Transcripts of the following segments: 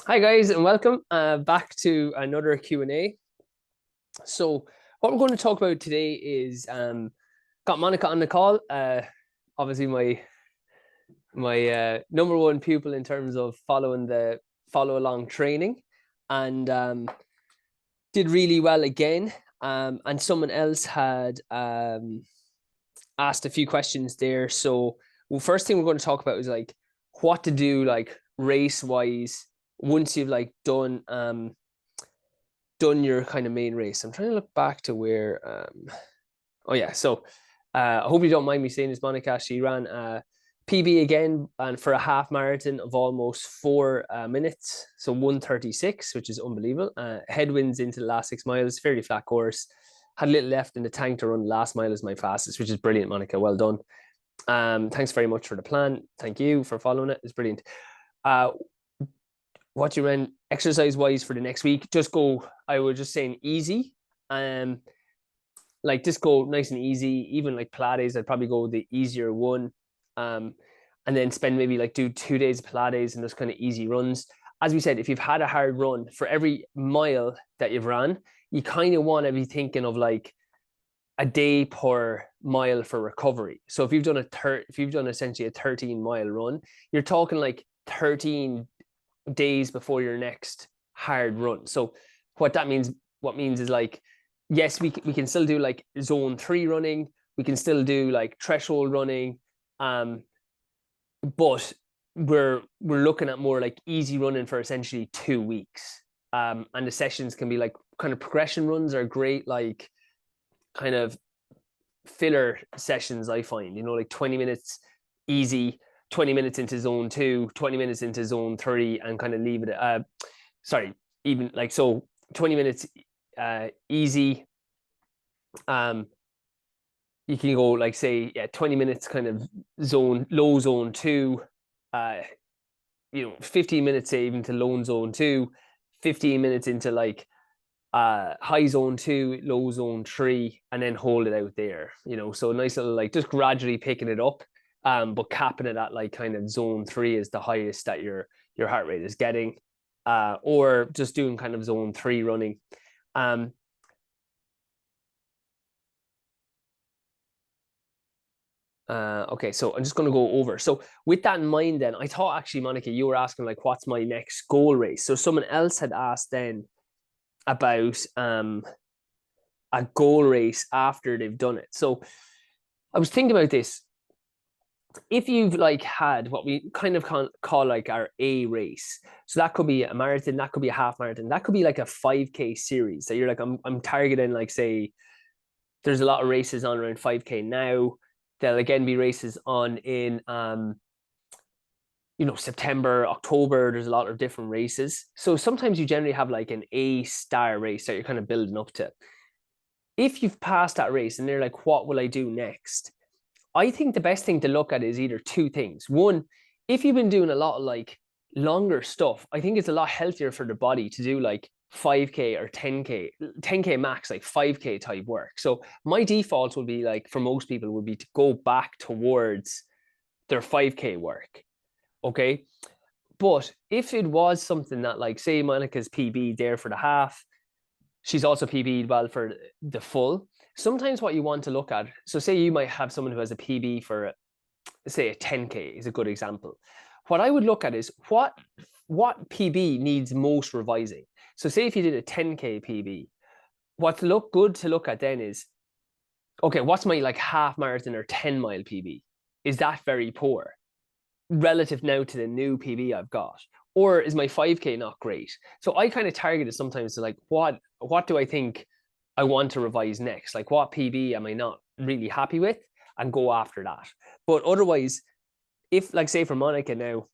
Hi guys, and welcome back to another Q&A. So what we're going to talk about today is got Monica on the call. Obviously my number one pupil in terms of following the follow along training, and did really well again. And someone else had asked a few questions there. So first thing we're going to talk about is like what to do like race wise once you've like done your kind of main race. I'm trying to look back to where oh yeah, so I hope you don't mind me saying this, Monica. She ran a PB again and for a half marathon of almost 4 minutes, so 1:36, which is unbelievable. Headwinds into the last 6 miles, fairly flat course. Had a little left in the tank to run the last mile as my fastest, which is brilliant, Monica. Well done. Thanks very much for the plan. Thank you for following it. It's brilliant. What you ran exercise wise for the next week, just go, I would just saying easy. Like just go nice and easy. Even like Pilates, I'd probably go the easier one. And then spend maybe like do 2 days of Pilates and just kind of easy runs. As we said, if you've had a hard run, for every mile that you've run, you kind of want to be thinking of like a day per mile for recovery. So if you've done essentially a 13-mile run, you're talking like 13 days before your next hard run. So what means is like, yes, we can still do like zone 3 running, we can still do like threshold running, but we're looking at more like easy running for essentially 2 weeks. And the sessions can be like kind of progression runs are great, like kind of filler sessions, I find, like 20 minutes easy, 20 minutes into zone 2, 20 minutes into zone 3, and kind of leave it even like, so 20 minutes easy. You can go like, say, 20 minutes kind of low zone 2, 15 minutes say even to low zone 2, 15 minutes into like high zone 2, low zone 3, and then hold it out there. So a nice little like just gradually picking it up, but capping it at like kind of zone 3 is the highest that your heart rate is getting, or just doing kind of zone 3 running. Okay, so I'm just going to go over. So with that in mind, then I thought actually, Monica, you were asking like, what's my next goal race? So someone else had asked then about a goal race after they've done it. So I was thinking about this. If you've like had what we kind of call like our A race, so that could be a marathon, that could be a half marathon, that could be like a 5K series. So you're like, I'm targeting, like, say, there's a lot of races on around 5K now. There'll again be races on in September, October. There's a lot of different races. So sometimes you generally have like an A star race that you're kind of building up to. If you've passed that race and they're like, what will I do next? I think the best thing to look at is either two things. One, if you've been doing a lot of like longer stuff, I think it's a lot healthier for the body to do like 5K or 10K max, like 5K type work. So my default would be, like, for most people would be to go back towards their 5K work. Okay. But if it was something that, like, say Monica's PB there for the half, she's also PB'd well for the full. Sometimes what you want to look at, so say you might have someone who has a PB for, say, a 10K is a good example. What I would look at is what PB needs most revising. So say if you did a 10K PB, what's good to look at then is, okay, what's my like half marathon or 10-mile PB? Is that very poor relative now to the new PB I've got? Or is my 5K not great? So I kind of target it sometimes to like, what do I think I want to revise next? Like, what PB am I not really happy with? And go after that. But otherwise, if, like, say for Monica now,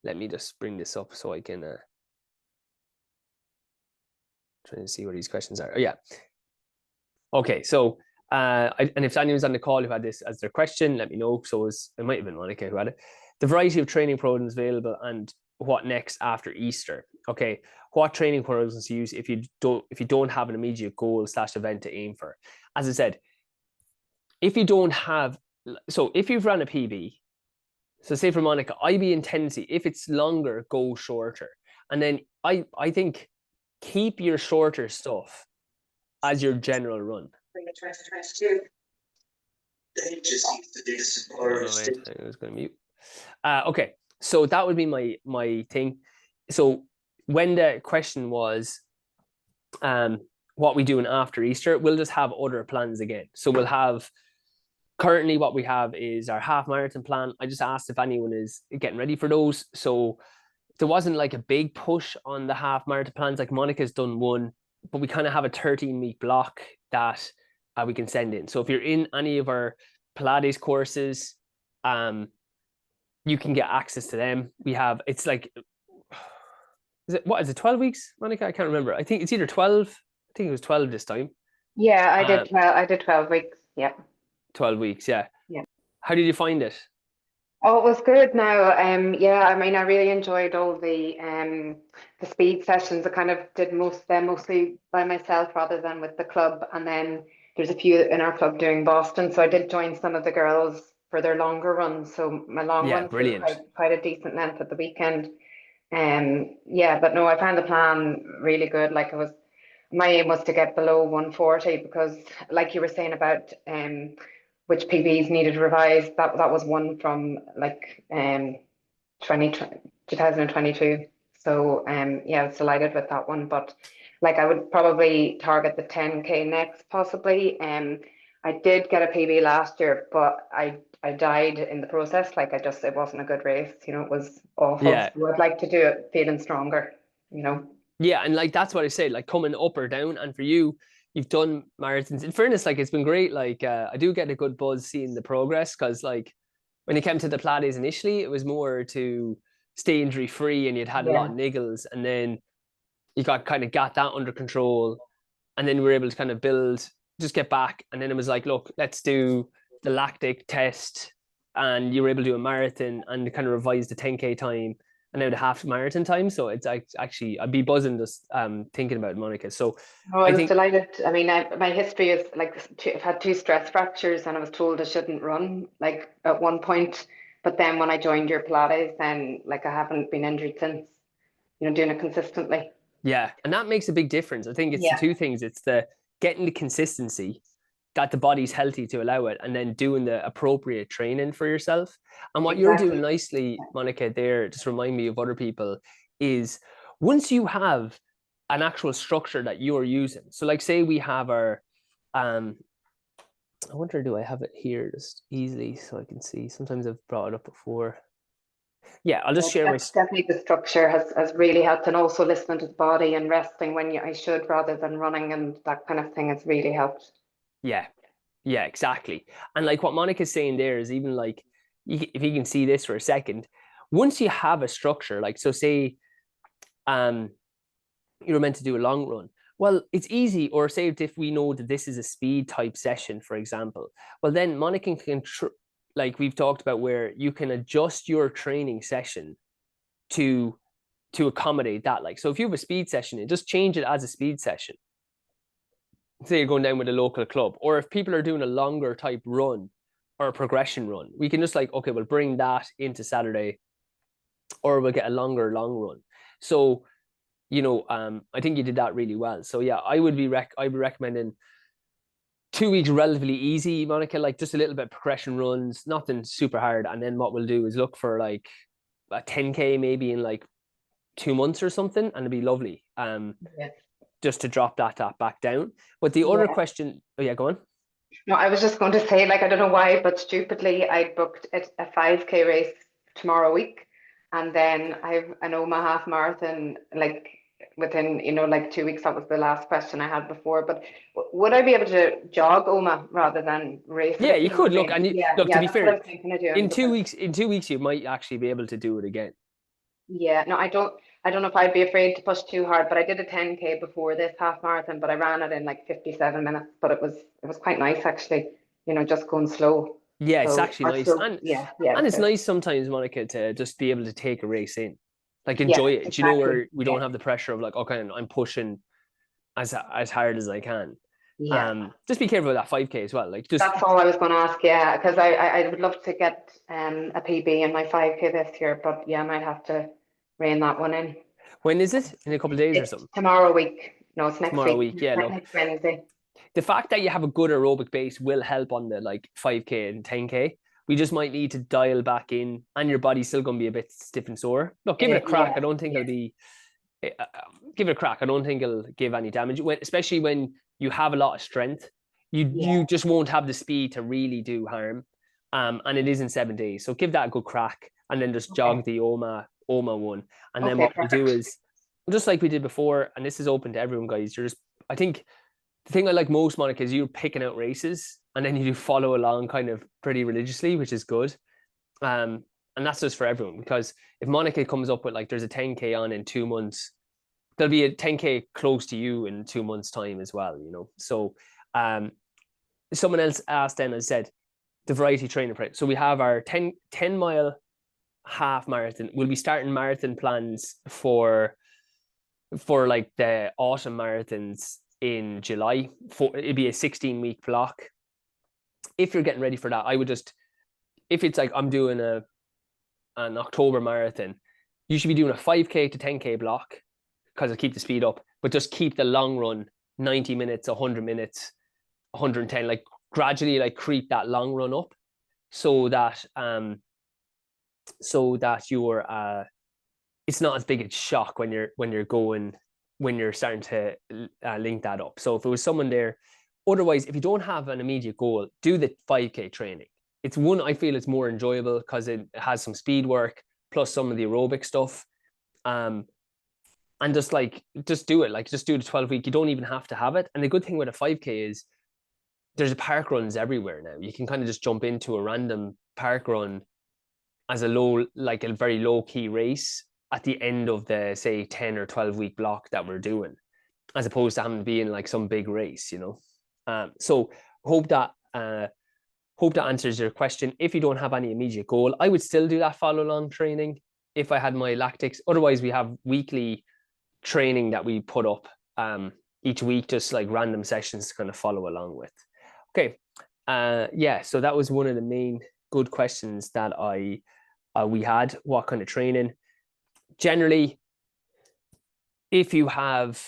let me just bring this up so I can try to see where these questions are. Oh, yeah. Okay, so and if anyone's on the call who had this as their question, let me know. So it might have been Monica who had it. The variety of training programs available and what next after Easter. Okay, what training programs to use if you don't have an immediate goal / event to aim for. As I said, if you don't have, so if you've run a PB, So say for Monica, I'd be in tendency, if it's longer, go shorter. And then I think keep your shorter stuff as your general run. Oh, wait, I was going to mute. Okay, so that would be my thing. So when the question was, what we doing after Easter, we'll just have other plans again. So we'll have, currently what we have is our half marathon plan. I just asked if anyone is getting ready for those. So there wasn't like a big push on the half marathon plans. Like Monica's done one, but we kind of have a 13-week block that we can send in. So if you're in any of our Pilates courses, you can get access to them. We have, it's like, is it 12 weeks, Monica? I can't remember. I think it's either 12. I think it was 12 this time. Yeah, I did 12 weeks. Yeah. 12 weeks, yeah. Yeah. How did you find it? Oh, it was good now. Yeah, I mean, I really enjoyed all the speed sessions. I kind of did most of them mostly by myself rather than with the club. And then there's a few in our club doing Boston. So I did join some of the girls for their longer runs. So my long Yeah, ones were brilliant. quite a decent length at the weekend. Yeah, but no, I found the plan really good. Like my aim was to get below 140 because, like you were saying about which PBs needed revised, that was one from like 2022. So yeah, I was delighted with that one. But like I would probably target the 10K next, possibly. I did get a PB last year, but I died in the process. Like it wasn't a good race. You know, it was awful. Yeah. So I'd like to do it feeling stronger. You know. Yeah, and like that's what I say, like coming up or down. And for you, you've done marathons. In fairness, like it's been great. Like I do get a good buzz seeing the progress, because like when you came to the Pilates initially, it was more to stay injury free, and you'd had a lot of niggles, and then you got that under control, and then we were able to kind of build, just get back, and then it was like, look, let's do the lactic test, and you were able to do a marathon and kind of revise the 10K time and now the half marathon time. So it's actually, I'd be buzzing just thinking about Monica. So I was delighted. I mean, my history is like I've had 2 stress fractures, and I was told I shouldn't run like at one point. But then when I joined your Pilates, then like I haven't been injured since. You know, doing it consistently. Yeah, and that makes a big difference. I think it's the two things. It's the getting the consistency that the body's healthy to allow it, and then doing the appropriate training for yourself. And what you're doing nicely, Monica, there, just remind me of other people, is once you have an actual structure that you're using. So like say we have our, I wonder, do I have it here just easily so I can see? Sometimes I've brought it up before. Yeah, I'll just share my... Definitely the structure has really helped, and also listening to the body and resting when I should rather than running, and that kind of thing has really helped. Yeah, exactly. And like what Monica's saying there is, even like, if you can see this for a second, once you have a structure, like, so say you're meant to do a long run, well, it's easy. Or say if we know that this is a speed type session, for example, well, then Monica can, like we've talked about, where you can adjust your training session to accommodate that. Like, so if you have a speed session, you just change it as a speed session. Say you're going down with a local club, or if people are doing a longer type run or a progression run, we can just like, okay, we'll bring that into Saturday, or we'll get a long run. So, you know, I think you did that really well. So yeah, I'd be recommending 2 weeks relatively easy, Monica, like just a little bit of progression runs, nothing super hard. And then what we'll do is look for like a 10K maybe in like 2 months or something, and it'd be lovely. Just to drop that back down. But the other question, oh yeah, go on. No, I was just going to say, like, I don't know why, but stupidly I booked a 5K race tomorrow week, and then I've an Oma half marathon like within, you know, like 2 weeks. That was the last question I had before. But would I be able to jog Oma rather than race? Yeah, you could. Look, and look, to be fair, in 2 weeks, you might actually be able to do it again. Yeah, no, I don't know if I'd be afraid to push too hard, but I did a 10K before this half marathon, but I ran it in like 57 minutes. But it was quite nice actually, you know, just going slow. Yeah, it's actually nice. And and it's nice sometimes, Monica, to just be able to take a race in. Like enjoy it. Exactly. You know, where we don't have the pressure of like, okay, I'm pushing as hard as I can. Yeah. Just be careful with that 5K as well. Like just That's all I was going to ask. Yeah, because I would love to get a PB in my 5K this year, but yeah, I might have to rein that one in. when is it? In a couple of days or It's something? tomorrow week. No, it's next Tomorrow week. week. Yeah, look, Next Wednesday. the fact that you have a good aerobic base will help on the like 5K and 10K. We just might need to dial back in, and your body's still going to be a bit stiff and sore. Look, give it a crack. Yeah, I don't think yeah, it'll be. Give it a crack. I don't think it'll give any damage. Especially when you have a lot of strength, yeah. you just won't have the speed to really do harm. And it is in 7 days, so give that a good crack, and then just Okay. jog the OMA one. And then Okay, what we'll do perfect. is just like we did before, and this is open to everyone, guys. I think the thing I like most, Monica, is you're picking out races and then you do follow along kind of pretty religiously, which is good. And that's just for everyone, because if Monica comes up with like there's a 10K on in 2 months, there'll be a 10K close to you in 2 months' time as well, you know. So someone else asked, then I said the variety training prep. So we have our 10 mile half marathon. We'll be starting marathon plans for like the autumn marathons in July. It'd be a 16-week block. If you're getting ready for that, I would just, if it's like I'm doing an October marathon, you should be doing a 5K to 10K block, because it'll keep the speed up, but just keep the long run 90 minutes, 100 minutes, 110, like gradually like creep that long run up, so that you're it's not as big a shock when you're starting to link that up. So if it was someone there, otherwise, if you don't have an immediate goal, do the 5K training. It's one I feel it's more enjoyable because it has some speed work plus some of the aerobic stuff. And just do it. Like just do the 12-week. You don't even have to have it. And the good thing with a 5K is there's park runs everywhere now. You can kind of just jump into a random park run as a very low key race at the end of the, say, 10 or 12-week block that we're doing, as opposed to having to be in like some big race, you know. So hope that answers your question. If you don't have any immediate goal, I would still do that follow along training if I had my lactics. Otherwise, we have weekly training that we put up each week, just like random sessions to kind of follow along with. Okay. Yeah, so that was one of the main good questions that we had. What kind of training? Generally, if you have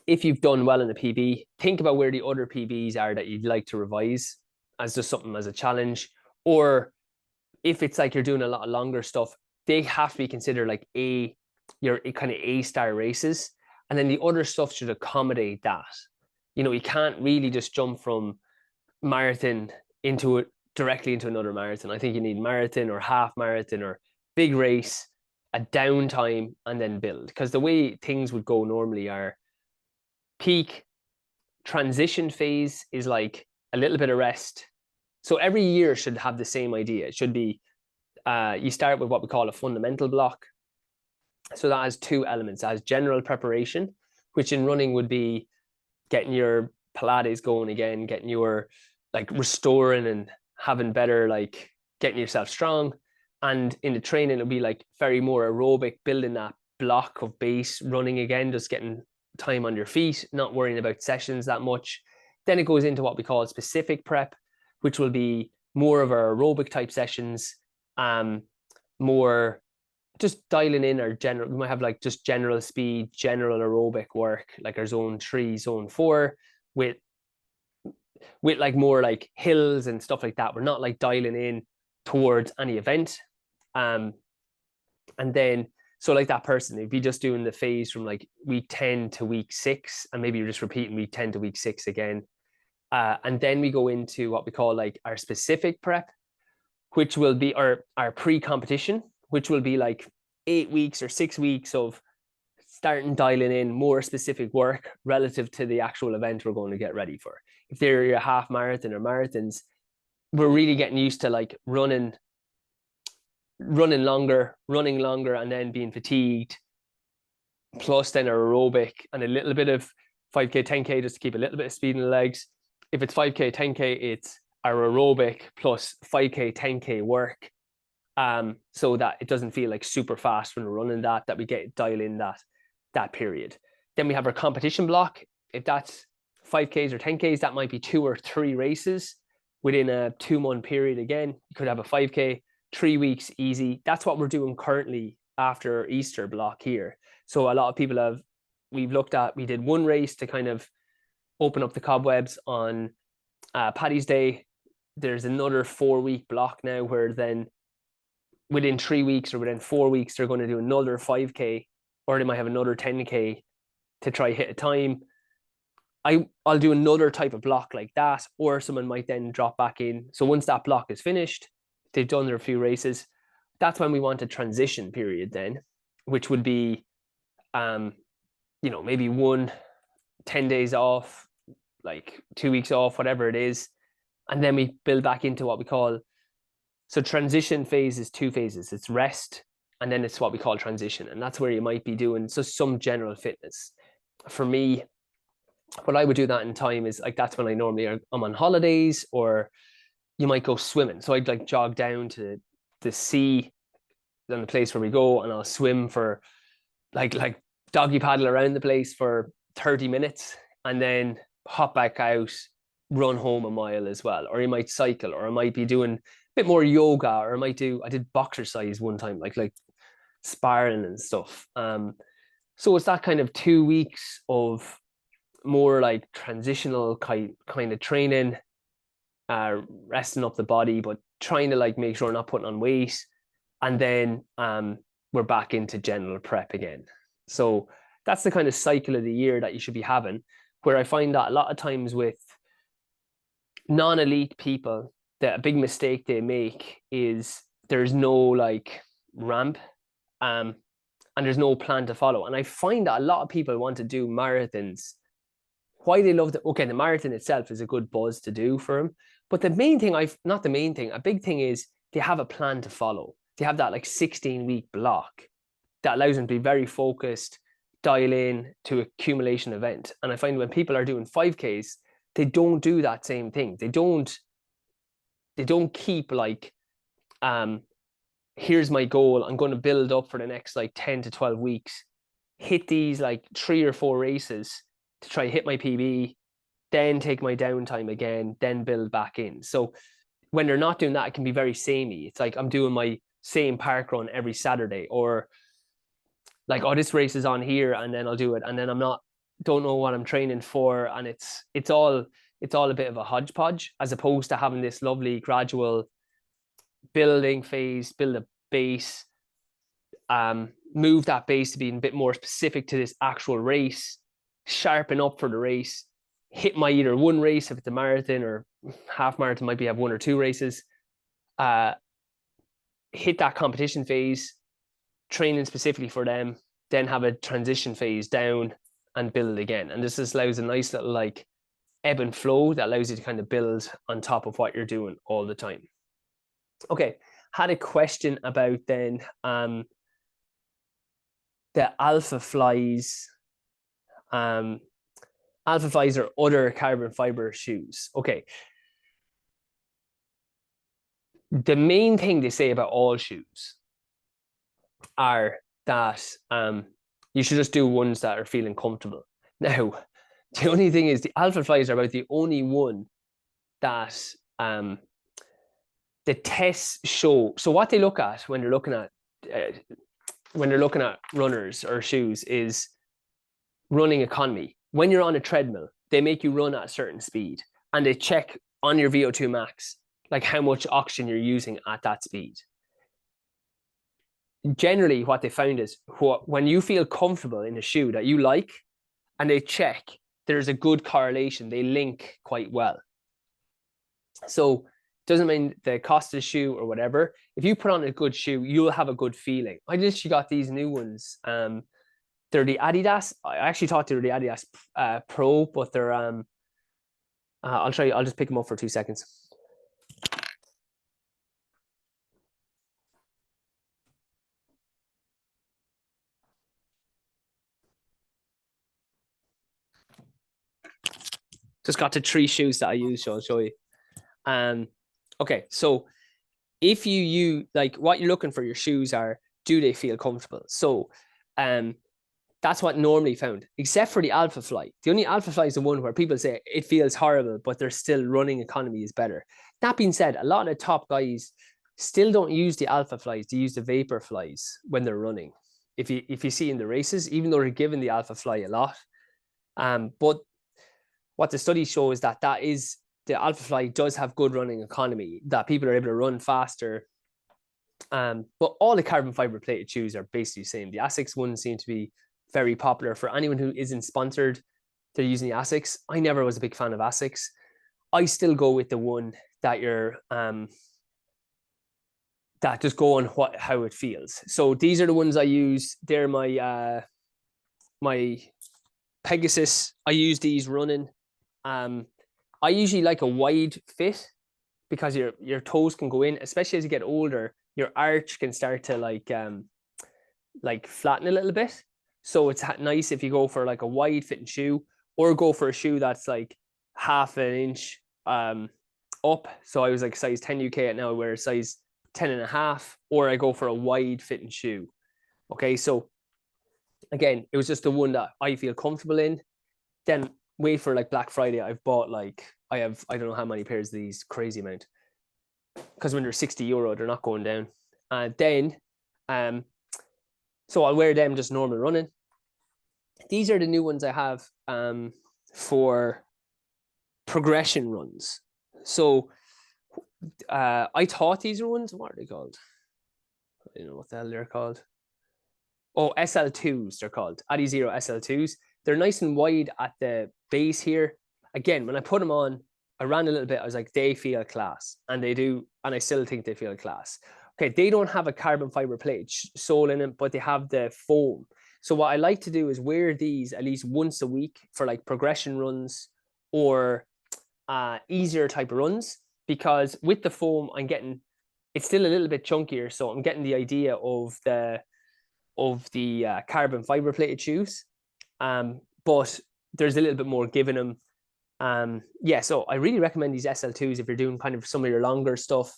if you've done well in the PB, think about where the other PBs are that you'd like to revise as just something as a challenge. Or if it's like you're doing a lot of longer stuff, they have to be considered like your kind of A-star races. And then the other stuff should accommodate that. You know, you can't really just jump from marathon directly into another marathon. I think you need marathon or half marathon or big race, a downtime, and then build. Because the way things would go normally are peak, transition phase is like a little bit of rest. So every year should have the same idea. It should be you start with what we call a fundamental block. So that has two elements. It has general preparation, which in running would be getting your Pilates going again, getting your like restoring and having better, like getting yourself strong. And in the training, it'll be like very more aerobic, building that block of base, running again, just getting time on your feet, not worrying about sessions that much. Then it goes into what we call specific prep, which will be more of our aerobic type sessions, more just dialing in our general. We might have like just general speed, general aerobic work, like our zone 3, zone 4, with like more like hills and stuff like that. We're not like dialing in towards any event. And then, so like that person, if you're just doing the phase from like week 10 to week 6, and maybe you're just repeating week 10 to week 6 again. And then we go into what we call like our specific prep, which will be our pre-competition, which will be like 8 weeks or 6 weeks of starting dialing in more specific work relative to the actual event we're going to get ready for. If they're your half marathon or marathons, we're really getting used to like running longer, and then being fatigued, plus then our aerobic and a little bit of 5K, 10K, just to keep a little bit of speed in the legs. If it's 5K, 10K, it's our aerobic plus 5K, 10K work. So that it doesn't feel like super fast when we're running that we get dial in that period. Then we have our competition block. If that's 5Ks or 10Ks, that might be 2 or 3 races within a 2-month period. Again, you could have a 5K, 3 weeks easy. That's what we're doing currently after Easter block here. So a lot of people we did one race to kind of open up the cobwebs on Paddy's Day. There's another 4-week block now where then within 3 weeks or within 4 weeks, they're going to do another 5K, or they might have another 10K to try hit a time. I'll do another type of block like that, or someone might then drop back in. So once that block is finished, they've done their few races, that's when we want a transition period then, which would be, maybe 10 days off, like 2 weeks off, whatever it is. And then we build back into what we call, so transition phase is 2 phases. It's rest, and then it's what we call transition. And that's where you might be doing some general fitness. For me, what I would do that in time is like, that's when I'm on holidays, or you might go swimming. So I'd like jog down to the sea, then the place where we go, and I'll swim for like doggy paddle around the place for 30 minutes and then hop back out, run home a mile as well. Or you might cycle, or I might be doing a bit more yoga, or I did boxercise one time, like sparring and stuff. So it's that kind of 2 weeks of more like transitional kind of training, resting up the body, but trying to like make sure we're not putting on weight. And then we're back into general prep again. So that's the kind of cycle of the year that you should be having, where I find that a lot of times with non-elite people, that a big mistake they make is there's no like ramp, and there's no plan to follow. And I find that a lot of people want to do marathons. Why they love the marathon itself is a good buzz to do for them. But the main thing, a big thing is they have a plan to follow. They have that like 16-week block that allows them to be very focused, dial in to accumulation event. And I find when people are doing 5Ks, they don't do that same thing. They don't keep like, here's my goal, I'm going to build up for the next like 10 to 12 weeks, hit these like 3 or 4 races to try hit my PB, then take my downtime again, then build back in. So when they're not doing that, it can be very samey. It's like I'm doing my same park run every Saturday, or like, oh, this race is on here, and then I'll do it, and then don't know what I'm training for, and it's all a bit of a hodgepodge, as opposed to having this lovely gradual building phase, build a base, move that base to be a bit more specific to this actual race, sharpen up for the race, hit my either one race if it's a marathon, or half marathon might be have 1 or 2 races, hit that competition phase, training specifically for them, then have a transition phase down and build again. And this just allows a nice little like ebb and flow that allows you to kind of build on top of what you're doing all the time. Okay, had a question about then the Alpha Flies, or other carbon fiber shoes. Okay, the main thing they say about all shoes are that you should just do ones that are feeling comfortable. Now, the only thing is the Alpha Flies are about the only one that the tests show. So what they look at when they're looking at runners or shoes is running economy. When you're on a treadmill, they make you run at a certain speed, and they check on your VO2 max, like how much oxygen you're using at that speed. Generally, what they found is when you feel comfortable in a shoe that you like, and they check, there's a good correlation. They link quite well. So it doesn't mean the cost of the shoe or whatever. If you put on a good shoe, you'll have a good feeling. I just got these new ones. They're the Adidas. I actually thought they were the Adidas Pro, but they're I'll just pick them up for 2 seconds. Just got the 3 shoes that I use, so I'll show you. Okay, so if you like, what you're looking for your shoes are, do they feel comfortable? So That's what normally found, except for the Alpha Fly. The only Alpha Fly is the one where people say it feels horrible, but they're still running economy is better. That being said, a lot of the top guys still don't use the Alpha Flies. They use the Vapor Flies when they're running. If you see in the races, even though they're giving the Alpha Fly a lot. But what the studies show is that the Alpha Fly does have good running economy, that people are able to run faster. But all the carbon fiber plated shoes are basically the same. The Asics ones seem to be very popular. For anyone who isn't sponsored, they're using the Asics. I never was a big fan of Asics. I still go with the one that you're that just go on how it feels. So these are the ones I use. They're my my Pegasus. I use these running. I usually like a wide fit because your toes can go in, especially as you get older. Your arch can start to like flatten a little bit. So it's nice if you go for like a wide fitting shoe, or go for a shoe that's like half an inch up. So I was like size 10 UK, and now I wear a size 10 and a half, or I go for a wide fitting shoe. Okay, so again, it was just the one that I feel comfortable in. Then wait for like Black Friday. I've bought like, I don't know how many pairs of these, crazy amount. Because when they're €60, they're not going down. Then, so I'll wear them just normal running. These are the new ones I have for progression runs. So I thought these were ones, what are they called? I don't know what the hell they're called. Oh, SL2s they're called. Adizero SL2s. They're nice and wide at the base here. Again, when I put them on, I ran a little bit. I was like, they feel class, and they do, and I still think they feel class. Okay, they don't have a carbon fiber plate sole in them, but they have the foam. So what I like to do is wear these at least once a week for like progression runs or easier type of runs, because with the foam, it's still a little bit chunkier, so I'm getting the idea of the carbon fiber plated shoes, but there's a little bit more giving them. Yeah, so I really recommend these SL2s if you're doing kind of some of your longer stuff.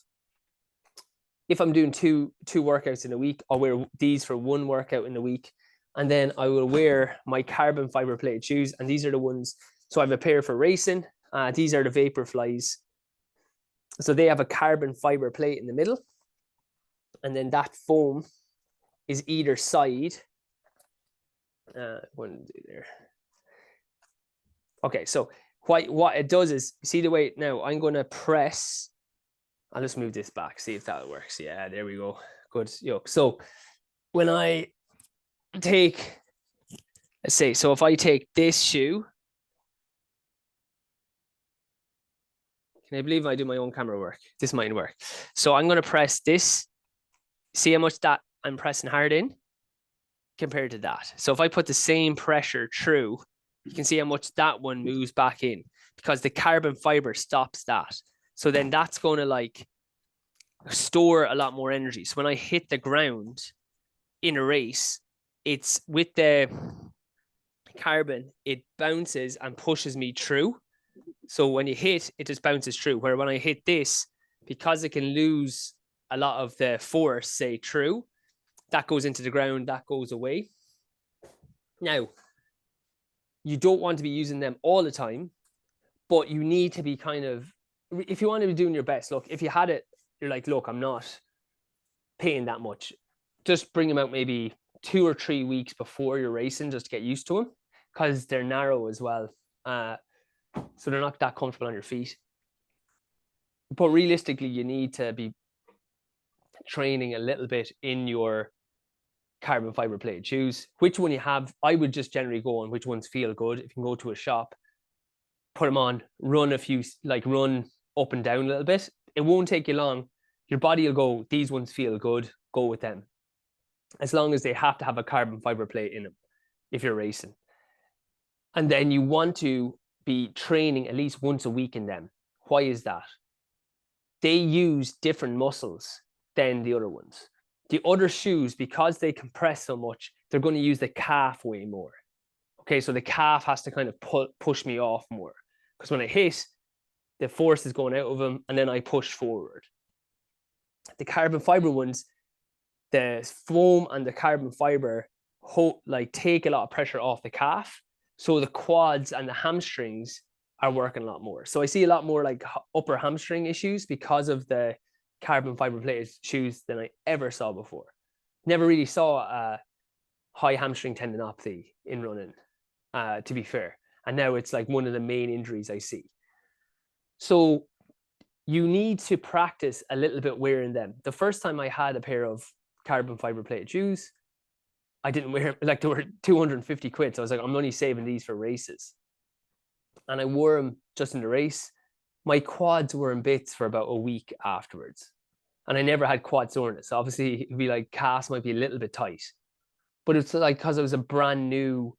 If I'm doing two workouts in a week, I'll wear these for one workout in the week, and then I will wear my carbon fiber plated shoes, and these are the ones. So I have a pair for racing. These are the Vapor Flies. So they have a carbon fiber plate in the middle, and then that foam is either side. One there. Okay, so what it does is, see the way now I'm going to press. I'll just move this back, see if that works. Yeah, there we go. Good. So when I take, let's say, so if I take this shoe, can I believe I do my own camera work? This might work. So I'm going to press this. See how much that I'm pressing hard in compared to that. So if I put the same pressure through, you can see how much that one moves back in, because the carbon fiber stops that. So then that's going to like store a lot more energy. So when I hit the ground in a race, it's with the carbon, it bounces and pushes me through. So when you hit, it just bounces through. Where when I hit this, because it can lose a lot of the force, say through, that goes into the ground, that goes away. Now, you don't want to be using them all the time, but you need to be kind of, if you want to be doing your best, look, if you had it, you're like, look, I'm not paying that much. Just bring them out maybe 2 or 3 weeks before you're racing, just to get used to them, because they're narrow as well. So they're not that comfortable on your feet. But realistically, you need to be training a little bit in your carbon fiber plated shoes. Which one you have, I would just generally go on which ones feel good. If you can go to a shop, put them on, run a few, like run up and down a little bit. It won't take you long. Your body will go, these ones feel good, go with them. As long as they have to have a carbon fiber plate in them if you're racing. And then you want to be training at least once a week in them. Why is that? They use different muscles than the other ones. The other shoes, because they compress so much, they're going to use the calf way more. Okay, so the calf has to kind of push me off more, because when I hit, the force is going out of them, and then I push forward. The carbon fiber ones, the foam and the carbon fiber like take a lot of pressure off the calf. So the quads and the hamstrings are working a lot more. So I see a lot more like upper hamstring issues because of the carbon fiber plated shoes than I ever saw before. Never really saw a high hamstring tendinopathy in running, to be fair. And now it's like one of the main injuries I see. So you need to practice a little bit wearing them. The first time I had a pair of carbon fiber plated shoes, I didn't wear, like, they were 250 quid. So I was like, I'm only saving these for races. And I wore them just in the race. My quads were in bits for about a week afterwards. And I never had quad soreness. So obviously, it'd be like calves might be a little bit tight. But it's like, because it was a brand new,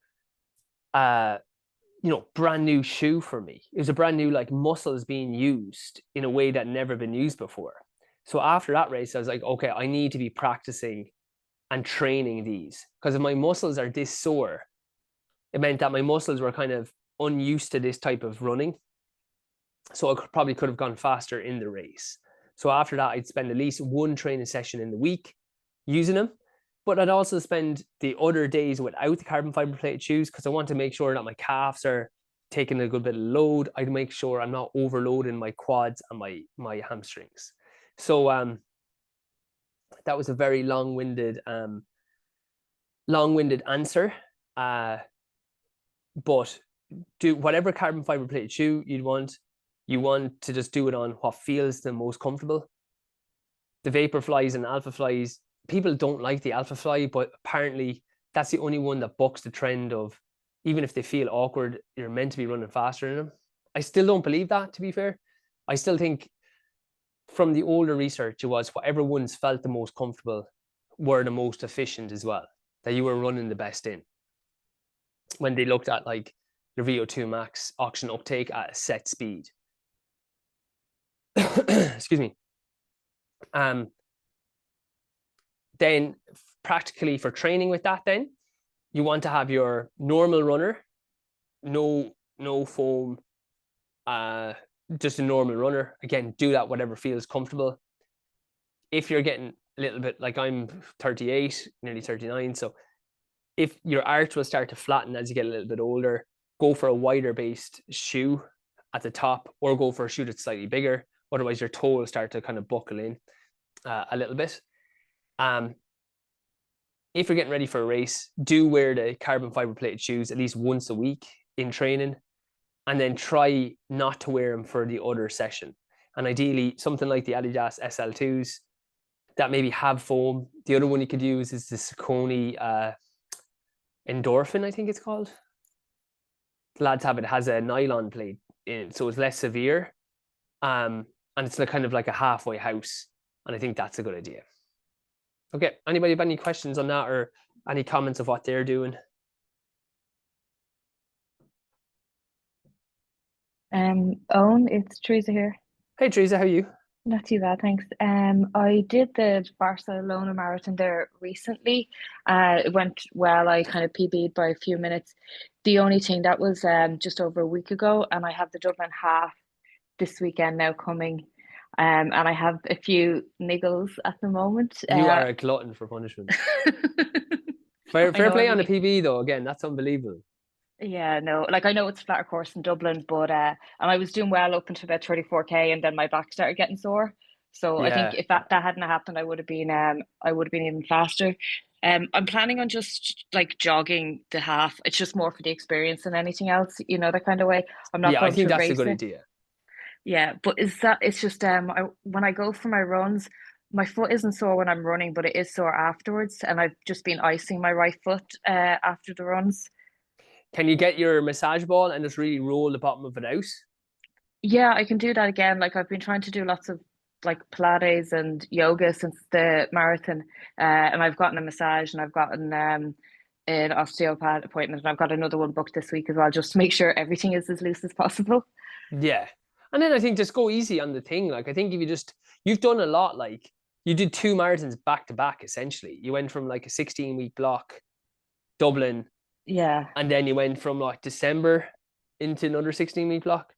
brand new shoe for me. It was a brand new, like, muscles being used in a way that never been used before. So after that race, I was like, okay, I need to be practicing and training these, because if my muscles are this sore, it meant that my muscles were kind of unused to this type of running. So I probably could have gone faster in the race. So after that, I'd spend at least one training session in the week using them. But I'd also spend the other days without the carbon fiber plated shoes, because I want to make sure that my calves are taking a good bit of load. I'd make sure I'm not overloading my quads and my hamstrings. So that was a very long-winded answer. But do whatever carbon fiber plated shoe you want to just do it on what feels the most comfortable. The Vaporflies and Alphaflies, people don't like the Alphafly, but apparently that's the only one that bucks the trend of, even if they feel awkward, you're meant to be running faster in them. I still don't believe that, to be fair. I still think from the older research, it was whatever ones felt the most comfortable were the most efficient as well, that you were running the best in. When they looked at like the VO2 max oxygen uptake at a set speed. Excuse me. Then practically for training with that, then you want to have your normal runner, no foam, just a normal runner. Again, do that whatever feels comfortable. If you're getting a little bit, like I'm 38, nearly 39, so if your arch will start to flatten as you get a little bit older, go for a wider based shoe at the top, or go for a shoe that's slightly bigger. Otherwise, your toe will start to kind of buckle in a little bit. If you're getting ready for a race, do wear the carbon fiber plated shoes at least once a week in training, and then try not to wear them for the other session. And ideally, something like the Adidas SL2s that maybe have foam. The other one you could use is the Saucony Endorphin, I think it's called. The lads have it. It has a nylon plate in it, so it's less severe. And it's kind of like a halfway house. And I think that's a good idea. Okay, anybody have any questions on that, or any comments of what they're doing? Owen, it's Teresa here. Hey Teresa, how are you? Not too bad, thanks. I did the Barcelona marathon there recently. It went well. I kind of PB'd by a few minutes. The only thing that was just over a week ago, and I have the Dublin half this weekend now coming. And I have a few niggles at the moment. You are a glutton for punishment. Fair play on the PB though. Again, that's unbelievable. Yeah, no, like I know it's a flatter course in Dublin, but and I was doing well up until about 34K, and then my back started getting sore. So I think if that hadn't happened, I would have been even faster. I'm planning on just like jogging the half. It's just more for the experience than anything else, that kind of way. I'm not. Yeah, I think that's a good idea. Yeah, but it's just when I go for my runs, my foot isn't sore when I'm running, but it is sore afterwards, and I've just been icing my right foot after the runs. Can you get your massage ball and just really roll the bottom of it out? Yeah, I can do that again. Like I've been trying to do lots of like Pilates and yoga since the marathon, and I've gotten a massage, and I've gotten an osteopath appointment, and I've got another one booked this week as well, just to make sure everything is as loose as possible. Yeah. And then I think just go easy on the thing. Like I think if you've done a lot, like you did 2 marathons back to back, essentially. You went from like a 16-week block, Dublin. Yeah. And then you went from like December into another 16-week block.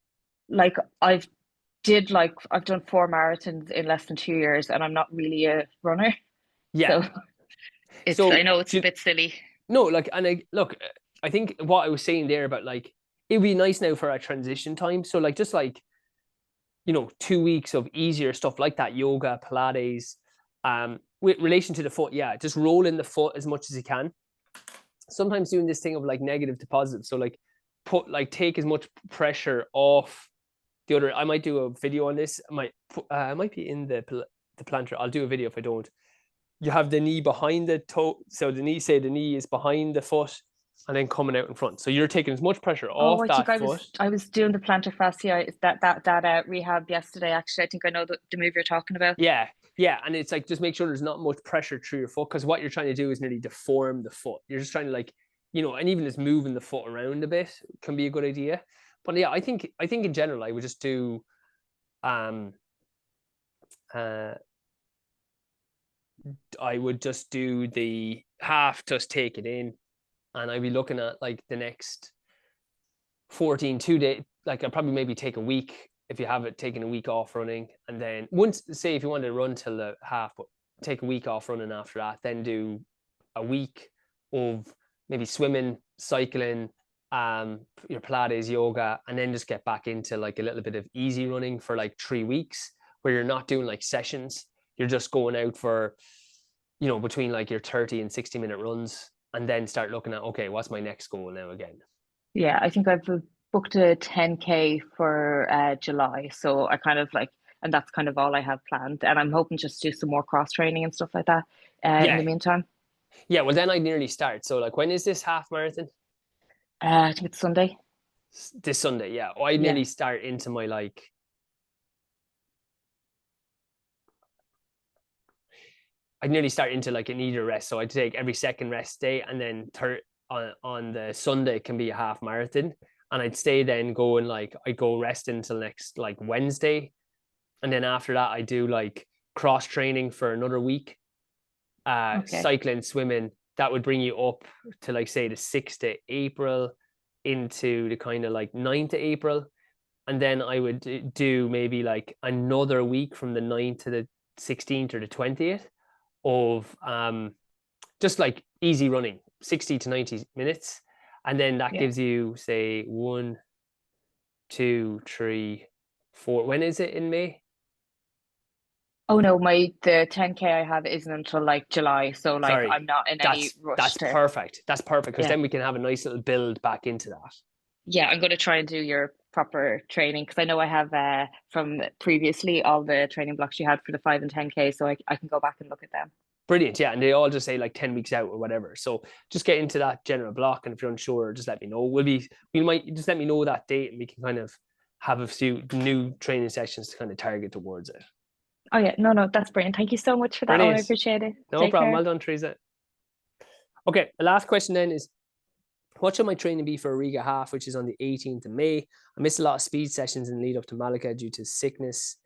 Like I've done 4 marathons in less than 2 years, and I'm not really a runner. Yeah. So I know it's a bit silly. No, like, and look, I think what I was saying there about like, it'd be nice now for a transition time. So like, just like, 2 weeks of easier stuff like that, yoga, Pilates, with relation to the foot. Yeah. Just roll in the foot as much as you can. Sometimes doing this thing of like negative to positive. So like take as much pressure off the other. I might do a video on this. I might be in the planter. I'll do a video if I don't. You have the knee behind the toe. So the knee is behind the foot and then coming out in front. So you're taking as much pressure off that foot. I was doing the plantar fascia that rehab yesterday. Actually, I think I know the move you're talking about. Yeah. And it's like, just make sure there's not much pressure through your foot, because what you're trying to do is nearly deform the foot. You're just trying to like, and even just moving the foot around a bit can be a good idea. But yeah, I think in general, I would just do, I would just do the half, just take it in, and I'd be looking at like the next 2 days. Like I'd probably maybe take a week if you have it, taking a week off running, and then once, say if you wanted to run till the half, but take a week off running after that, then do a week of maybe swimming, cycling, your Pilates, yoga, and then just get back into like a little bit of easy running for like 3 weeks, where you're not doing like sessions. You're just going out for, between like your 30 and 60-minute runs, and then start looking at, okay, what's my next goal now again? Yeah, I think I've booked a 10K for July. So I kind of like, and that's kind of all I have planned. And I'm hoping just to do some more cross training and stuff like that in the meantime. Yeah, well then I'd nearly start. So like, when is this half marathon? I think it's Sunday. This Sunday, yeah. Oh, I'd nearly start into my like, I'd nearly start into like an either rest. So I'd take every second rest day, and then on the Sunday can be a half marathon. And I'd stay then going like, I go rest until next like Wednesday. And then after that, I do like cross training for another week. Cycling, swimming, that would bring you up to like, say, the 6th of April into the kind of like 9th of April. And then I would do maybe like another week from the 9th to the 16th or the 20th of just like easy running, 60 to 90 minutes. And then that gives you, say, 1, 2, 3, 4. When is it in May? Oh no, the 10K I have isn't until like July. So like, sorry, I'm not in any rush. That's perfect. That's perfect, because then we can have a nice little build back into that. Yeah, I'm going to try and do your proper training, because I know I have from previously all the training blocks you had for the 5 and 10K, so I can go back and look at them. Brilliant. Yeah, and they all just say like 10 weeks out or whatever. So just get into that general block, and if you're unsure, just let me know. We might just let me know that date, and we can kind of have a few new training sessions to kind of target towards it. Oh yeah, no, that's brilliant. Thank you so much for that. Brilliant. I appreciate it. No Take problem. Care. Well done, Teresa. Okay, the last question then is, what should my training be for a Riga half, which is on the 18th of May? I missed a lot of speed sessions in the lead up to Malacca due to sickness,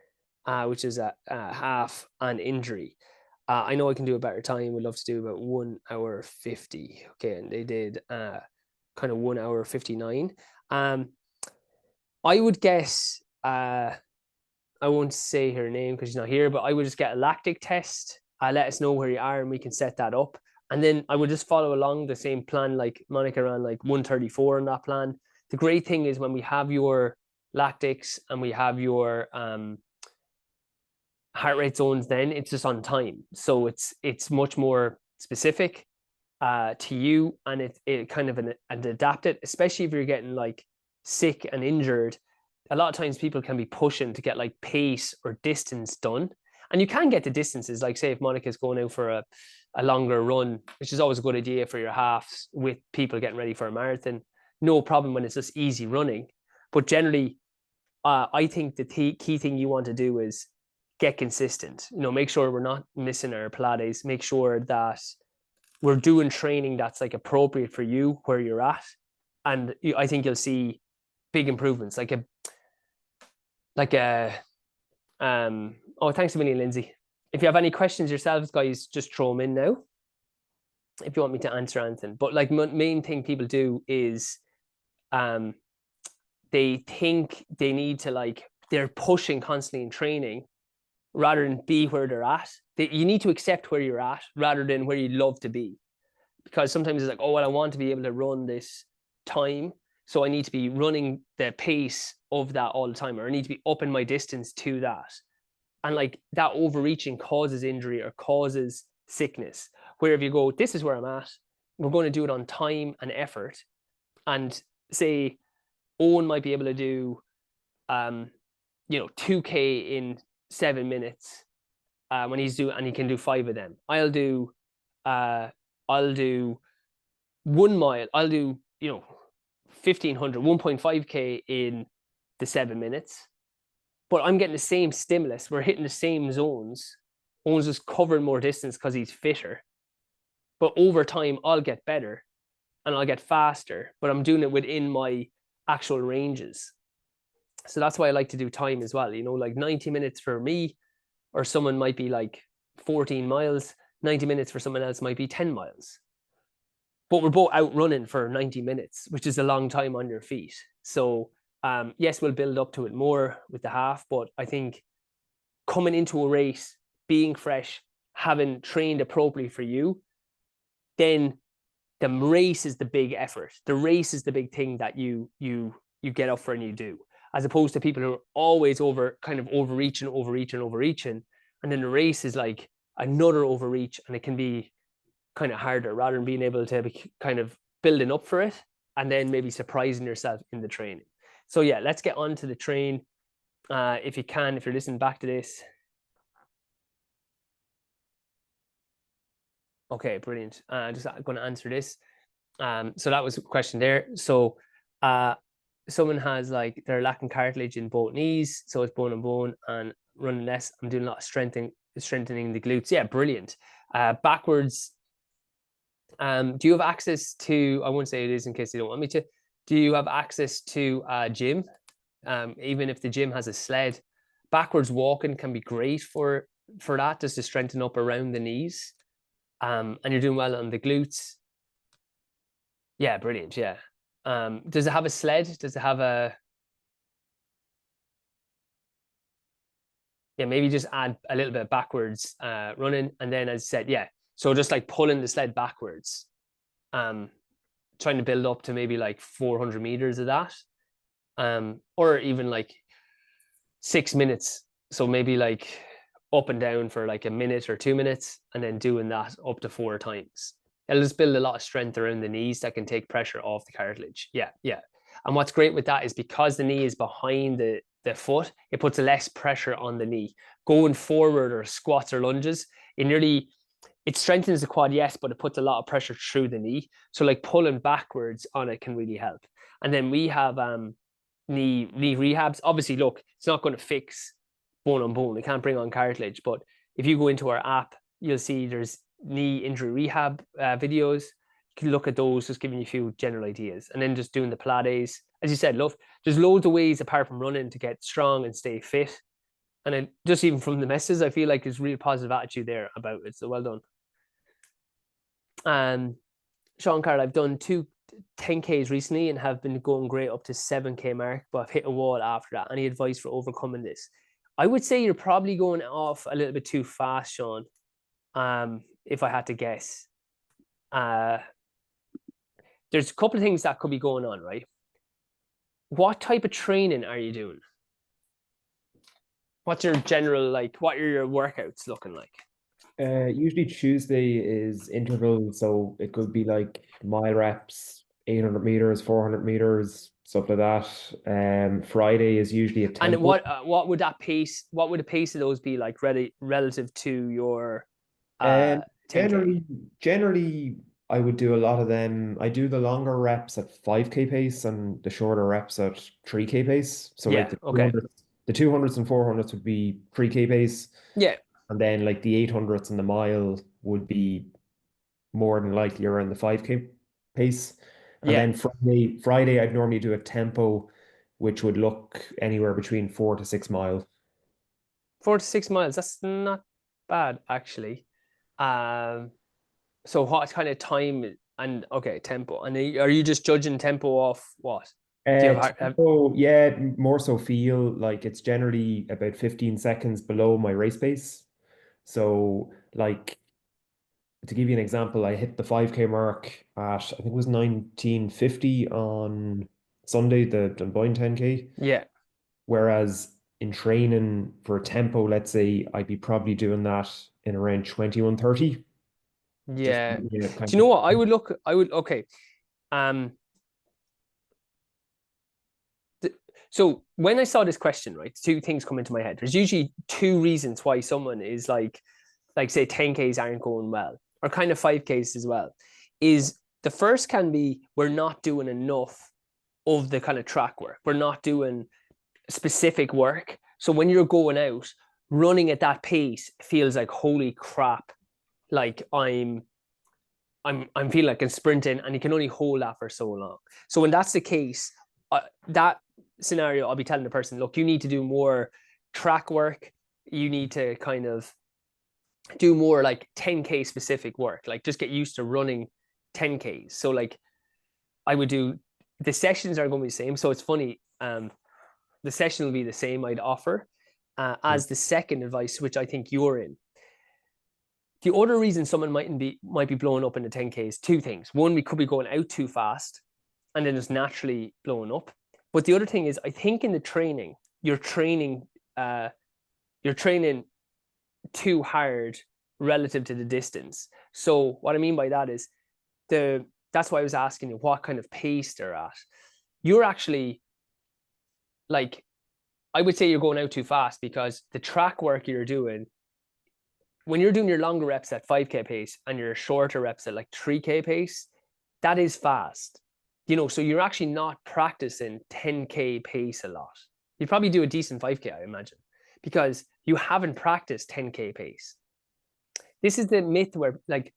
which is a half, and injury. I know I can do a better time. Would love to do about 1 hour 50. Okay, and they did kind of 1 hour 59. I would guess, I won't say her name because she's not here, but I would just get a lactic test. Let us know where you are, and we can set that up. And then I would just follow along the same plan, like Monica ran like 134 on that plan. The great thing is when we have your lactics and we have your heart rate zones, then it's just on time. So it's much more specific to you, and it kind of and adapted, especially if you're getting like sick and injured. A lot of times people can be pushing to get like pace or distance done. And you can get the distances, like say if Monica's going out for a longer run, which is always a good idea for your halves with people getting ready for a marathon, no problem when it's just easy running. But generally, I think the key thing you want to do is get consistent. Make sure we're not missing our Pilates, make sure that we're doing training that's like appropriate for you where you're at. And I think you'll see big improvements, oh, thanks a million, Lindsay. If you have any questions yourselves, guys, just throw them in now if you want me to answer anything. But like main thing people do is they think they need to like, they're pushing constantly in training rather than be where they're at. You need to accept where you're at rather than where you'd love to be. because sometimes it's like, oh, well, I want to be able to run this time, so I need to be running the pace of that all the time, or I need to be upping my distance to that. And like that overreaching causes injury or causes sickness. Where if you go, this is where I'm at, we're going to do it on time and effort. And say Owen might be able to do 2K in 7 minutes when he's doing, and he can do 5 of them. I'll do 1 mile. I'll do 1500, 1.5K in the 7 minutes. But I'm getting the same stimulus. We're hitting the same zones. Owen's just covering more distance because he's fitter. But over time, I'll get better and I'll get faster, but I'm doing it within my actual ranges. So that's why I like to do time as well. Like 90 minutes for me, or someone might be like 14 miles. 90 minutes for someone else might be 10 miles. But we're both out running for 90 minutes, which is a long time on your feet. So yes, we'll build up to it more with the half, but I think coming into a race, being fresh, having trained appropriately for you, then the race is the big effort. The race is the big thing that you get up for and you do, as opposed to people who are always overreaching, and then the race is like another overreach, and it can be kind of harder rather than being able to be kind of building up for it and then maybe surprising yourself in the training. So yeah, let's get on to the train. If you can, if you're listening back to this. Okay, brilliant. Just going to answer this. So that was a question there. So someone has like, they're lacking cartilage in both knees, so it's bone and bone, and running less. I'm doing a lot of strengthening the glutes. Yeah, brilliant. Backwards. Do you have access to, I won't say it is in case you don't want me to, do you have access to a gym? Even if the gym has a sled, backwards walking can be great for that, just to strengthen up around the knees. And you're doing well on the glutes. Yeah, brilliant. Yeah. Does it have a sled? Does it have a... Yeah, maybe just add a little bit of backwards running. And then, as I said, yeah, so just like pulling the sled backwards, trying to build up to maybe like 400 meters of that, or even like 6 minutes. So maybe like up and down for like a minute or 2 minutes, and then doing that up to 4 times. It'll just build a lot of strength around the knees that can take pressure off the cartilage. Yeah, yeah. And what's great with that is because the knee is behind the foot, it puts less pressure on the knee. Going forward or squats or lunges, it strengthens the quad, yes, but it puts a lot of pressure through the knee. So like pulling backwards on it can really help. And then we have knee rehabs. Obviously, look, it's not going to fix bone on bone. It can't bring on cartilage. But if you go into our app, you'll see there's knee injury rehab videos. You can look at those, just giving you a few general ideas. And then just doing the Pilates. As you said, look, there's loads of ways apart from running to get strong and stay fit. And then just even from the messages, I feel like there's really positive attitude there about it. So well done. Sean Carroll, I've done 2 10Ks recently and have been going great up to 7K mark, but I've hit a wall after that. Any advice for overcoming this? I would say you're probably going off a little bit too fast, Sean. If I had to guess. There's a couple of things that could be going on, right? What type of training are you doing? What's your general, like, what are your workouts looking like? Usually Tuesday is interval, so it could be like mile reps, 800 meters, 400 meters, stuff like that. Friday is usually a tempo. And what would that pace? What would the pace of those be like, relative to your? Generally, I would do a lot of them. I do the longer reps at 5K pace and the shorter reps at 3K pace. So yeah, like the 200s and 400s would be 3K pace. Yeah. And then like the 800s and the mile would be more than likely around the 5K pace. And then Friday, I'd normally do a tempo, which would look anywhere between 4 to 6 miles. 4 to 6 miles. That's not bad, actually. So what kind of time and tempo? And are you just judging tempo off what? Tempo, yeah, more so feel like it's generally about 15 seconds below my race pace. So like to give you an example, I hit the 5K mark at, I think it was 1950 on Sunday, the Dunboyne 10K. Yeah. Whereas in training for tempo, let's say I'd be probably doing that in around 21:30. Yeah. Do you know what? Okay. So when I saw this question, right, two things come into my head. There's usually two reasons why someone is like say 10Ks aren't going well, or kind of 5Ks as well. Is the first can be we're not doing enough of the kind of track work. We're not doing specific work. So when you're going out, running at that pace feels like, holy crap, like I'm feeling like I'm sprinting, and you can only hold that for so long. So when that's the case, that scenario, I'll be telling the person, look, you need to do more track work. You need to kind of do more like 10K specific work, like just get used to running 10Ks. So like I would do, the sessions are going to be the same. So it's funny, the session will be the same I'd offer as the second advice, which I think you're in. The other reason someone might be blowing up in the 10K is two things. One, we could be going out too fast and then it's naturally blowing up. But the other thing is, I think in the training, you're training too hard relative to the distance. So what I mean by that is that's why I was asking you what kind of pace they're at. You're actually, like, I would say you're going out too fast, because the track work you're doing, when you're doing your longer reps at 5K pace and your shorter reps at like 3K pace, that is fast. So you're actually not practicing 10K pace a lot. You'd probably do a decent 5K, I imagine, because you haven't practiced 10K pace. This is the myth where, like,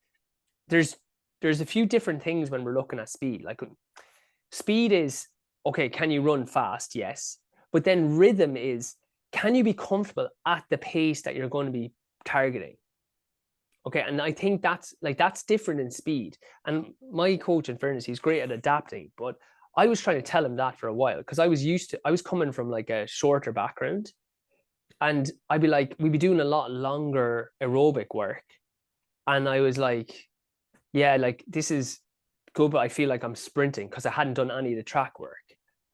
there's a few different things when we're looking at speed. Like, speed is, okay, can you run fast? Yes. But then rhythm is, can you be comfortable at the pace that you're going to be targeting? Okay, and I think that's different in speed. And my coach, in fairness, he's great at adapting, but I was trying to tell him that for a while, because I was coming from like a shorter background, and I'd be like, we'd be doing a lot longer aerobic work, and I was like, yeah, like this is good, but I feel like I'm sprinting because I hadn't done any of the track work.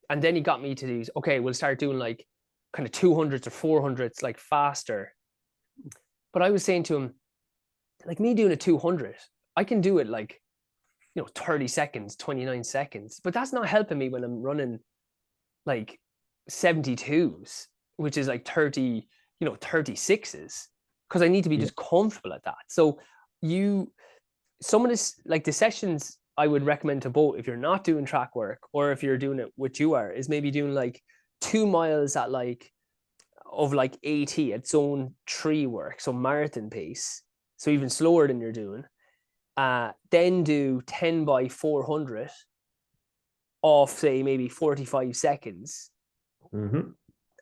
And then he got me to these, okay, we'll start doing like kind of 200s or 400s, like faster. But I was saying to him, like, me doing a 200, I can do it like, 30 seconds, 29 seconds, but that's not helping me when I'm running like 72s, which is like 36s, because I need to be just comfortable at that. So some of this, like the sessions I would recommend to both, if you're not doing track work or if you're doing it, what you are, is maybe doing like 2 miles at like 80 at zone 3 work, so marathon pace, so even slower than you're doing. Then do 10 by 400 off, say, maybe 45 seconds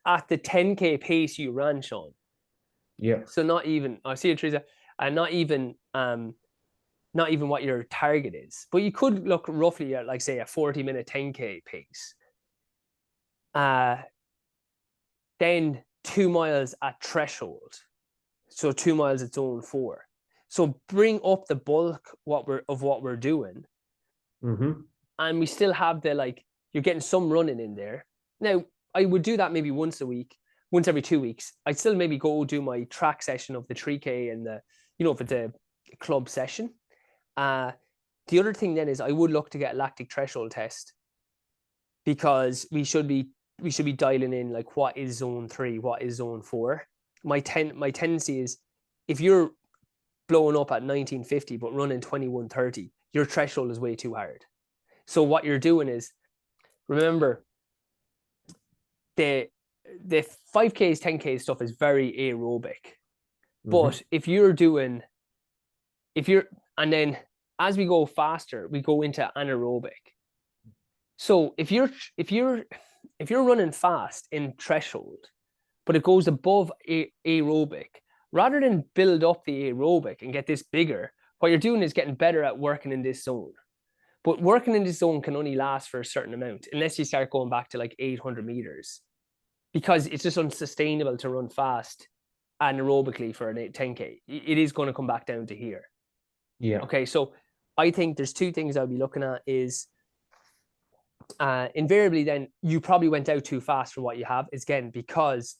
at the 10K pace you ran, Sean. Yeah. So not even, I see it, Teresa, and not even what your target is. But you could look roughly at, like, say, a 40-minute 10K pace. Then 2 miles at threshold. So 2 miles at zone 4. So bring up the bulk of what we're doing. And we still have the, like, you're getting some running in there. Now, I would do that maybe once a week, once every 2 weeks. I'd still maybe go do my track session of the 3K and the, for the club session. The other thing then is I would look to get a lactic threshold test, because we should be dialing in, like, what is zone 3, what is zone 4. My tendency is, if you're blowing up at 1950 but running 21:30, your threshold is way too hard. So what you're doing is, remember, the 5Ks, 10K stuff is very aerobic. But and then as we go faster, we go into anaerobic. So if you're running fast in threshold, but it goes above aerobic, rather than build up the aerobic and get this bigger, what you're doing is getting better at working in this zone. But working in this zone can only last for a certain amount, unless you start going back to like 800 meters, because it's just unsustainable to run fast anaerobically for an 10K. It is going to come back down to here. Yeah. Okay, so I think there's two things I'll be looking at is invariably then you probably went out too fast for what you have. Is again, because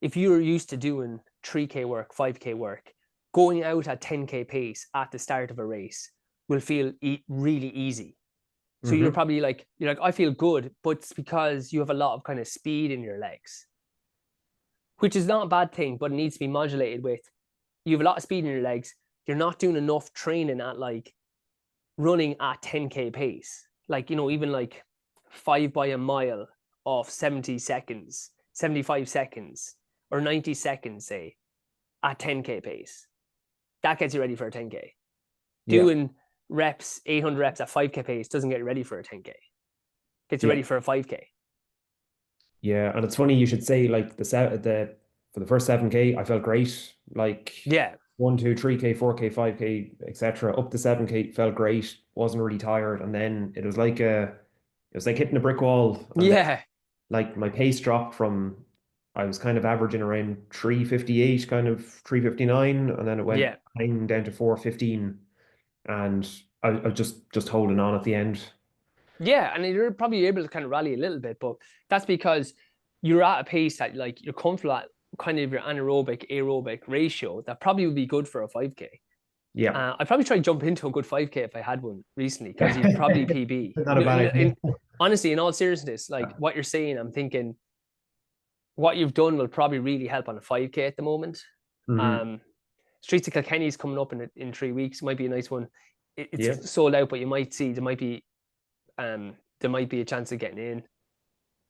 if you're used to doing 3K work, 5K work, going out at 10K pace at the start of a race will feel really easy. So you're probably like, I feel good, but it's because you have a lot of kind of speed in your legs, which is not a bad thing, but it needs to be modulated with, you have a lot of speed in your legs. You're not doing enough training at like running at 10K pace. Like, even like 5 by a mile of 70 seconds, 75 seconds, or 90 seconds, say, at 10K pace. That gets you ready for a 10K. Doing reps, 800 reps at 5K pace doesn't get you ready for a 10K. Gets you ready for a 5K. Yeah, and it's funny you should say like for the first 7K, I felt great. Like 1, 2, 3K, 4K, 5K, etc. Up to 7K felt great. Wasn't really tired, and then it was like hitting a brick wall. And then, like my pace dropped from, I was kind of averaging around 358, kind of 359, and then it went down to 415, and I was just holding on at the end. Yeah, and you're probably able to kind of rally a little bit, but that's because you're at a pace that like you're comfortable at, kind of your anaerobic aerobic ratio that probably would be good for a 5K. Yeah, I'd probably try to jump into a good 5K if I had one recently, because you'd probably PB. Not a bad idea. Honestly, in all seriousness, like what you're saying, I'm thinking what you've done will probably really help on a 5K at the moment. Streets of Kilkenny's coming up in 3 weeks. Might be a nice one. It's sold out, but you might see there might be a chance of getting in.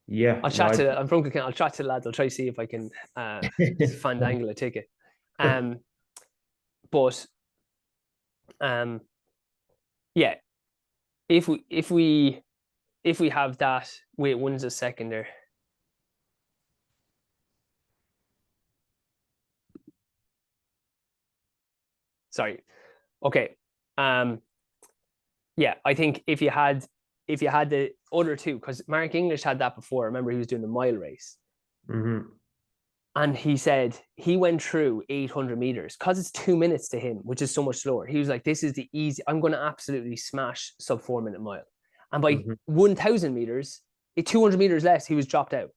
Yeah, I'm from Kilkenny. I'll chat to the lads. I'll try to see if I can fandangle a ticket. But yeah, if we have that, wait, one's a second there. Sorry. Okay. Yeah, I think if you had the other two, because Mark English had that before. Remember, he was doing the mile race. And he said he went through 800 meters because it's 2 minutes to him, which is so much slower. He was like, this is the easy, I'm going to absolutely smash sub 4 minute mile. And by 1,000 meters, 200 meters less, he was dropped out.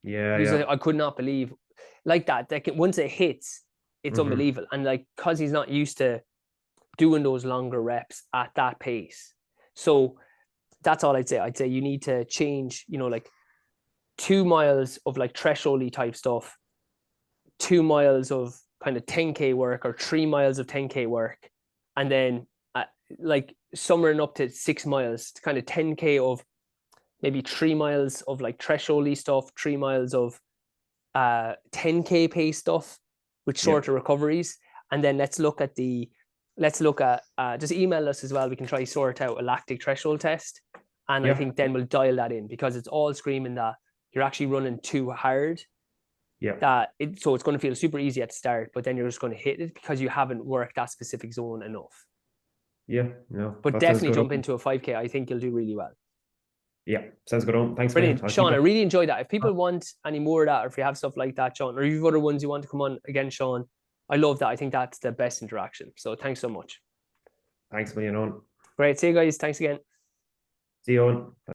Yeah, He's like, I could not believe like that. Once it hits, it's unbelievable. And like, because he's not used to doing those longer reps at that pace. So that's all I'd say. I'd say you need to change, like 2 miles of like thresholdy type stuff, 2 miles of kind of 10K work, or 3 miles of 10K work, and then like somewhere up to 6 miles to kind of 10K of maybe 3 miles of like thresholdy stuff, 3 miles of 10K pace stuff with shorter recoveries. And then let's look at just email us as well. We can try sort out a lactic threshold test. And I think then we'll dial that in, because it's all screaming that you're actually running too hard. So it's going to feel super easy at the start, but then you're just going to hit it because you haven't worked that specific zone enough. But definitely jump into a 5K. I think you'll do really well. Yeah, sounds good on. Thanks, brilliant, Sean. I really enjoyed that. If people want any more of that, or if you have stuff like that, Sean, or if you have other ones you want to come on again, Sean, I love that. I think that's the best interaction. So thanks so much. Thanks a million, Owen. Great. See you guys. Thanks again. See you, Owen.